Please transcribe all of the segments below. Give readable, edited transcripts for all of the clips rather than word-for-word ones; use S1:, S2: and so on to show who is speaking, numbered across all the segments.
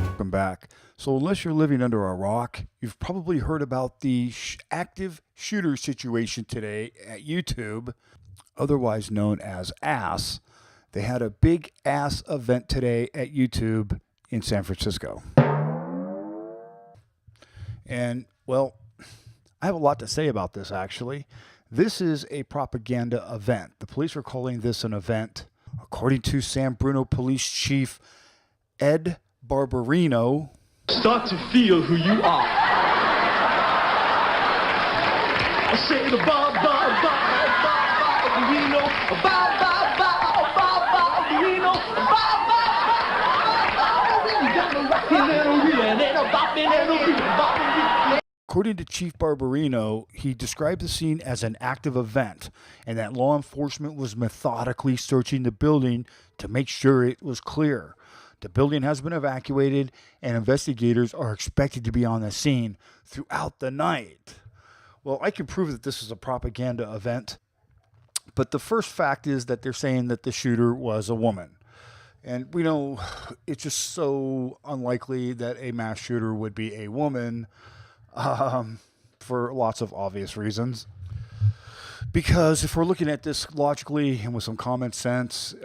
S1: Welcome back. So unless you're living under a rock, you've probably heard about the active shooter situation today at YouTube, otherwise known as ASS. They had a big ASS event today at YouTube in San Francisco. And, well, I have a lot to say about this, actually. This is a propaganda event. The police are calling this an event. According to San Bruno Police Chief Ed Bernardino,
S2: start to feel who you are. I say the Bernardino,
S1: According to Chief Bernardino, he described the scene as an active event and that law enforcement was methodically searching the building to make sure it was clear. The building has been evacuated and investigators are expected to be on the scene throughout the night. Well, I can prove that this is a propaganda event, but the first fact is that they're saying that the shooter was a woman. And we know it's just so unlikely that a mass shooter would be a woman, for lots of obvious reasons. Because if we're looking at this logically and with some common sense,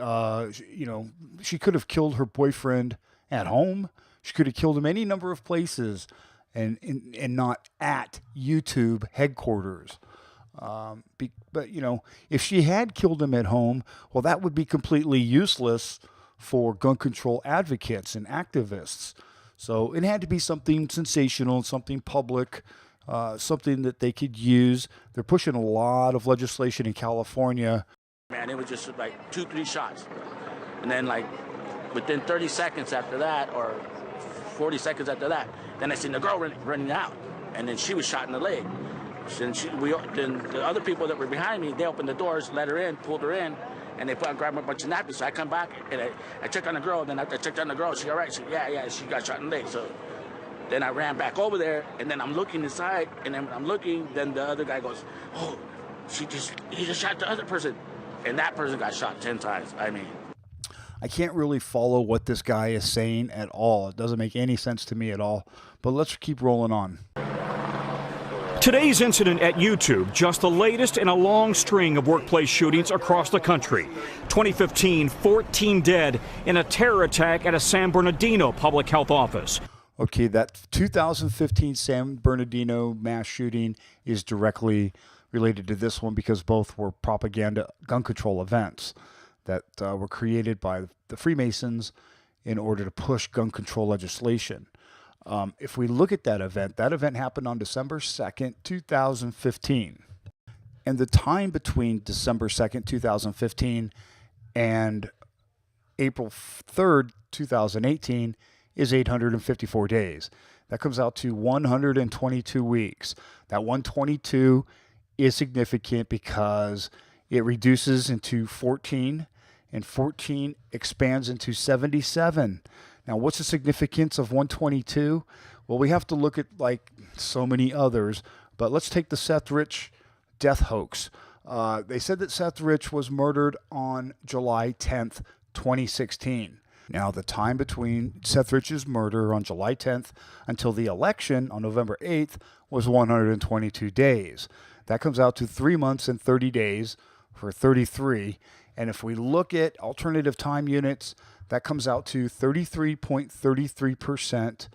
S1: she could have killed her boyfriend at home. She could have killed him any number of places and not at YouTube headquarters. But if she had killed him at home, well, that would be completely useless for gun control advocates and activists. So it had to be something sensational, something public, something that they could use. They're pushing a lot of legislation in California.
S3: Man, it was just like 2-3 shots. And then like within 30 seconds after that, or 40 seconds after that, then I seen the girl running out. And then she was shot in the leg. Then the other people that were behind me, they opened the doors, let her in, pulled her in, and they grabbed a bunch of napkins. So I come back and I checked on the girl. Then I checked on the girl. She all right? She, yeah, she got shot in the leg. So then I ran back over there, and then I'm looking inside, and then I'm looking. Then the other guy goes, "Oh, he just shot the other person," and that person got shot 10 times. I mean,
S1: I can't really follow what this guy is saying at all. It doesn't make any sense to me at all. But let's keep rolling on.
S4: Today's incident at YouTube, just the latest in a long string of workplace shootings across the country. 2015, 14 dead in a terror attack at a San Bernardino public health office.
S1: Okay, that 2015 San Bernardino mass shooting is directly related to this one because both were propaganda gun control events that were created by the Freemasons in order to push gun control legislation. If we look at that event happened on December 2nd, 2015. And the time between December 2nd, 2015 and April 3rd, 2018 is 854 days. That comes out to 122 weeks. That 122 is significant because it reduces into 14 and 14 expands into 77. Now, what's the significance of 122? Well, we have to look at like so many others, but let's take the Seth Rich death hoax. They said that Seth Rich was murdered on July 10th, 2016. Now, the time between Seth Rich's murder on July 10th until the election on November 8th was 122 days. That comes out to 3 months and 30 days for 33. And if we look at alternative time units, that comes out to 33.33%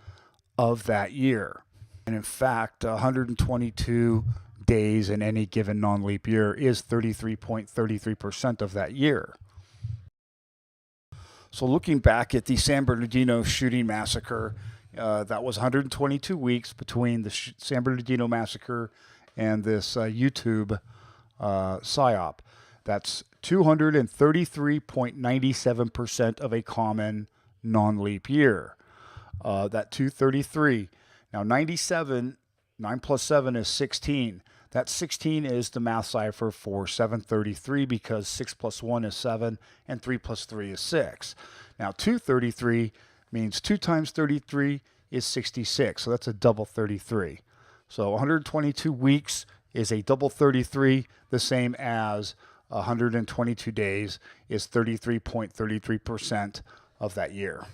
S1: of that year. And in fact, 122 days in any given non-leap year is 33.33% of that year. So looking back at the San Bernardino shooting massacre, that was 122 weeks between the San Bernardino massacre and this YouTube PSYOP. That's 233.97% of a common non-leap year. That 233. Now 97, 9 plus 7 is 16. That 16 is the math cipher for 733 because 6 plus 1 is 7 and 3 plus 3 is 6. Now 233 means 2 times 33 is 66. So that's a double 33. So 122 weeks is a double 33, the same as 122 days is 33.33% of that year.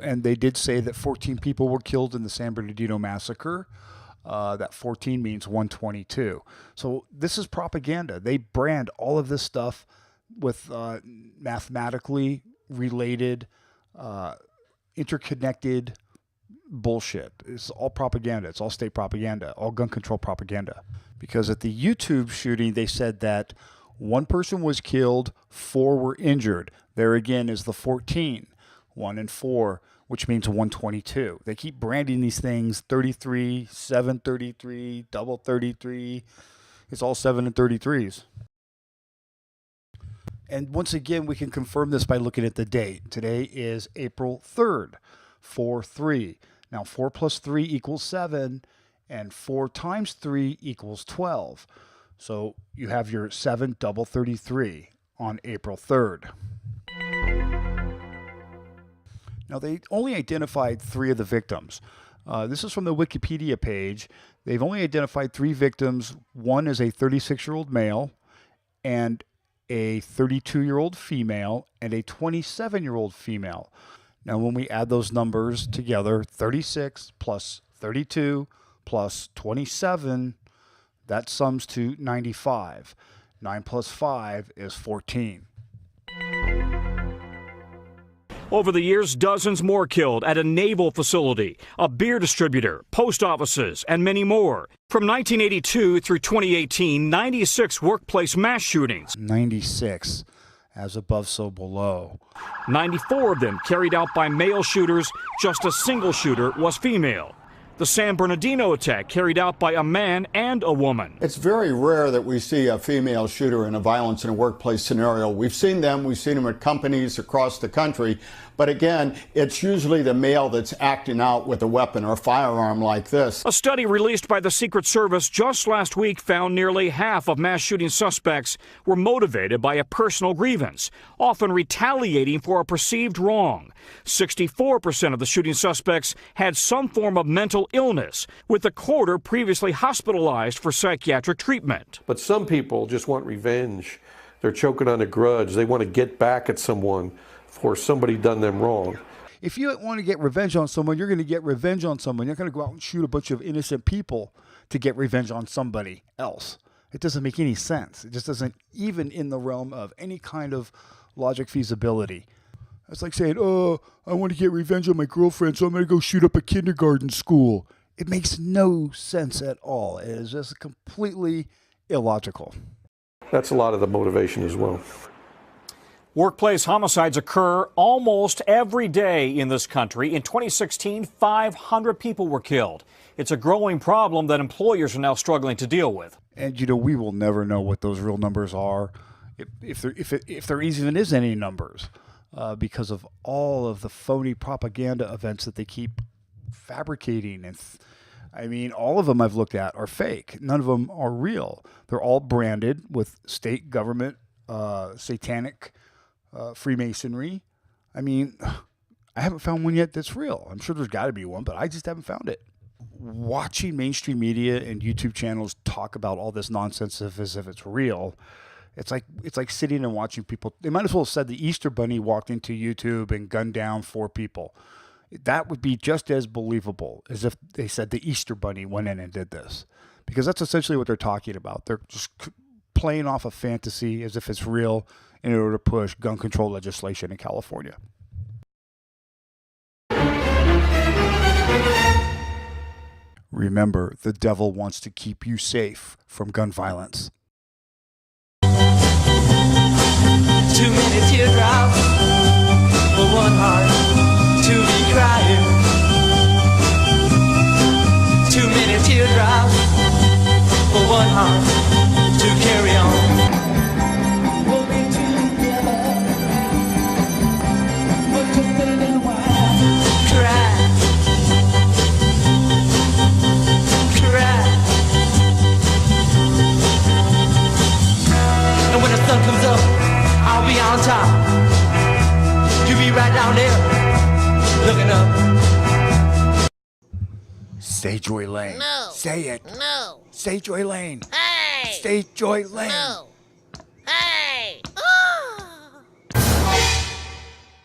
S1: And they did say that 14 people were killed in the San Bernardino massacre. That 14 means 122. So this is propaganda. They brand all of this stuff with mathematically related, interconnected bullshit. It's all propaganda. It's all state propaganda, all gun control propaganda. Because at the YouTube shooting, they said that 1 person was killed, 4 were injured. There again is the 14, 1 and 4, which means 122. They keep branding these things 33, 733, double 33. It's all 7 and 33s. And once again, we can confirm this by looking at the date. Today is April 3rd, 4-3. Now, 4 plus 3 equals 7, and 4 times 3 equals 12. So you have your 7 double 33 on April 3rd. Now, they only identified 3 of the victims. This is from the Wikipedia page. They've only identified 3 victims. One is a 36-year-old male, and a 32-year-old female, and a 27-year-old female. Now, when we add those numbers together, 36 plus 32 plus 27, that sums to 95. 9 plus 5 is 14.
S4: Over the years, dozens more killed at a naval facility, a beer distributor, post offices, and many more. From 1982 through 2018, 96 workplace mass shootings.
S1: 96, as above, so below.
S4: 94 of them carried out by male shooters. Just a single shooter was female. The San Bernardino attack carried out by a man and a woman.
S5: It's very rare that we see a female shooter in a violence in a workplace scenario. We've seen them at companies across the country, but again, it's usually the male that's acting out with a weapon or a firearm like this.
S4: A study released by the Secret Service just last week found nearly half of mass shooting suspects were motivated by a personal grievance, often retaliating for a perceived wrong. 64% of the shooting suspects had some form of mental illness, with a quarter previously hospitalized for psychiatric treatment.
S6: But some people just want revenge. They're choking on a grudge. They want to get back at someone for somebody done them wrong.
S1: If you want to get revenge on someone, you're going to get revenge on someone. You're not going to go out and shoot a bunch of innocent people to get revenge on somebody else. It doesn't make any sense. It just doesn't, even in the realm of any kind of logic feasibility. It's like saying, oh, I want to get revenge on my girlfriend, so I'm going to go shoot up a kindergarten school. It makes no sense at all. It is just completely illogical.
S6: That's a lot of the motivation as well.
S4: Workplace homicides occur almost every day in this country. In 2016, 500 people were killed. It's a growing problem that employers are now struggling to deal with.
S1: And, you know, we will never know what those real numbers are, if there even is any numbers. Because of all of the phony propaganda events that they keep fabricating. And I mean, all of them I've looked at are fake. None of them are real. They're all branded with state government, satanic Freemasonry. I mean, I haven't found one yet that's real. I'm sure there's got to be one, but I just haven't found it. Watching mainstream media and YouTube channels talk about all this nonsense as if it's real, it's like sitting and watching people. They might as well have said the Easter Bunny walked into YouTube and gunned down 4 people. That would be just as believable as if they said the Easter Bunny went in and did this. Because that's essentially what they're talking about. They're just playing off a fantasy as if it's real in order to push gun control legislation in California. Remember, the devil wants to keep you safe from gun violence.
S7: Too many teardrops for one heart to be crying. Too many teardrops for one heart to carry on. We'll be together for just a little while. Cry, cry. And when the sun comes up, I'll be on top. You be right down there, looking up.
S1: Say Joy Lane.
S8: No.
S1: Say it.
S8: No.
S1: Say Joy Lane.
S8: Hey! Lane.
S1: State Joy Lane.
S8: Moo.